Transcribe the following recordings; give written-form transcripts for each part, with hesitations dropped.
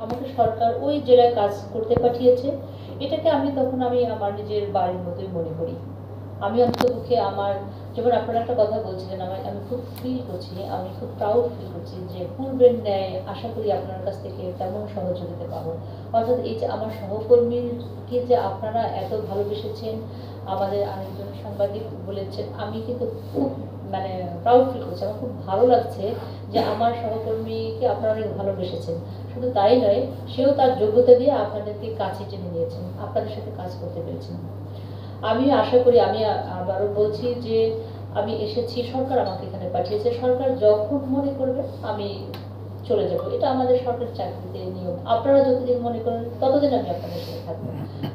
আমাকে সরকার ওই জেলায় কাজ করতে পাঠিয়েছে, এটাকে আমি আমার নিজের বাড়ির মতোই মনে করি। আমি অন্ততপক্ষে আমার, যেমন আপনারা একটা কথা বলছিলেন, আমি খুব ফিল করছি, আমি খুব প্রাউড ফিল করছি যে পূর্বের ন্যায় আশা করি আপনার কাছ থেকে তেমন সহযোগিতা পাবো। অর্থাৎ এই যে আমার সহকর্মীকে যে আপনারা এত ভালোবেসেছেন, আমাদের আরেকজন সাংবাদিক বলেছেন, আমি কিন্তু খুব মানে প্রাউড ফিল করছি, আমার খুব ভালো লাগছে যে আমার সহকর্মীকে আপনারা অনেক ভালোবেসেছেন। শুধু তাই নয়, সেও তার যোগ্যতা দিয়ে আপনাদেরকে কাছে টেনে নিয়েছেন, আপনাদের সাথে কাজ করতে পেরেছেন। আমি আশা করি, আমি আবারও বলছি যে আমি এসেছি, সরকার আমাকে এখানে পাঠিয়েছে, সরকার যখন মনে করবে আমি চলে যাব, এটা আমাদের সরকারি চাকরিতে নিয়ম। আপনারা যতদিন মনে করেন ততদিন আমি আপনাদের সাথে থাকবো।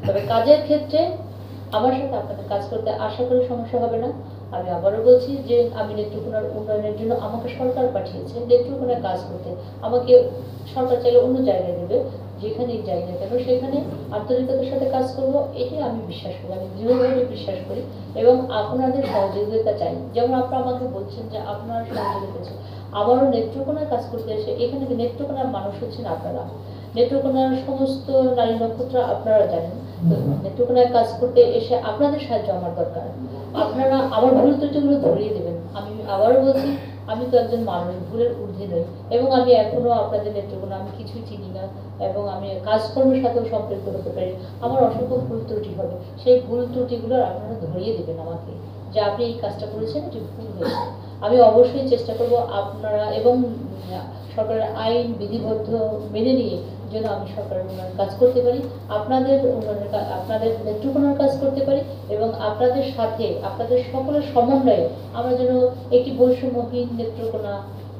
তবে কাজের ক্ষেত্রে আমার সাথে আপনাদের কাজ করতে আশা করি সমস্যা হবে না। আমি আবারও বলছি যে আমি নেত্রকোনার উন্নয়নের জন্য আমাকে সরকার পাঠিয়েছে নেত্রকোনায় কাজ করতে। আমাকে সরকার চাইলে অন্য জায়গায় দেবে, যেখানেই যাই না কেন সেখানে আন্তরিকতার সাথে কাজ করবো, এটাই আমি বিশ্বাস করি, আমি দৃঢ়ভাবে বিশ্বাস করি। এবং আপনাদের সহযোগিতা চাই, যেমন আপনারা আমাকে বলছেন যে আপনার সহযোগিতা চাই। আবারও নেত্রকোনায় কাজ করতে এসে, এখানে নেত্রকোনার মানুষ হচ্ছেন আপনারা, নেত্রকোনার সমস্ত নারী নক্ষত্র আপনারা জানেন। তো নেত্রকোনায় কাজ করতে এসে আপনাদের সাহায্য আমার দরকার। আপনারা আমার ভুল ত্রুটিগুলো ধরিয়ে দেবেন। আমি আবারও বলছি, আমি তো একজন মানুষ, ভুলের ঊর্ধ্বে নই, এবং আমি এখনো আপনাদের নেত্রকোনা আমি কিছুই চিনি না, এবং আমি কাজকর্মের সাথেও সম্পৃক্ত হতে পারি, আমার অসংখ্য ভুল ত্রুটি হবে। সেই ভুল ত্রুটিগুলো আপনারা ধরিয়ে দেবেন আমাকে, যে আপনি এই কাজটা করেছেন, এটি ভুল হয়েছে। আমি অবশ্যই চেষ্টা করব আপনারা এবং সরকারের আইন বিধিবদ্ধ মেনে নিয়ে যেন আমি সরকারের উন্নয়নের কাজ করতে পারি, আপনাদের উন্নয়নের আপনাদের নেত্রকোনার কাজ করতে পারি, এবং আপনাদের সাথে আপনাদের সকলের সমন্বয়ে আমরা যেন একটি বৈষম্যহীন নেত্রকোনা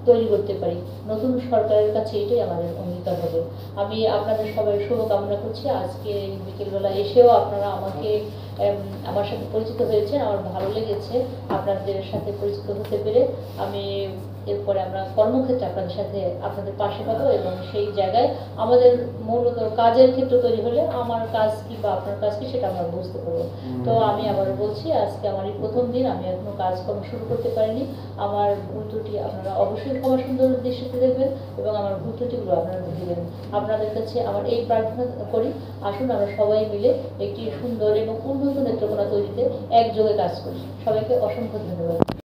তৈরি করতে পারি। নতুন সরকারের কাছে এটাই আমাদের অঙ্গীকার হবে। আমি আপনাদের সবাই শুভকামনা করছি। আজকে বিকেলবেলা এসেও আপনারা আমাকে আমার সাথে পরিচিত হয়েছেন, আমার ভালো লেগেছে আপনাদের সাথে পরিচিত হতে পেরে। আমি এরপরে আমরা কর্মক্ষেত্রে আপনাদের সাথে আপনাদের পাশে পাবো, এবং সেই জায়গায় আমাদের মূলত কাজের ক্ষেত্র তৈরি হলে আমার কাজ কি বা আপনার কাজ কি সেটা আমরা বুঝতে পারবো। তো আমি আবার বলছি, আজকে আমার এই প্রথম দিন, আমি এখনো কাজকর্ম শুরু করতে পারিনি। আমার ভুল ত্রুটি আপনারা অবশ্যই ক্ষমা সুন্দর দৃষ্টিতে দেখবেন, এবং আমার ভুল ত্রুটিগুলো আপনারা বুঝে দেবেন। আপনাদের কাছে আমার এই প্রার্থনা করি, আসুন আমরা সবাই মিলে একটি সুন্দর এবং উন্নত নেত্রকোনা তৈরিতে একযোগে কাজ করি। সবাইকে অসংখ্য ধন্যবাদ।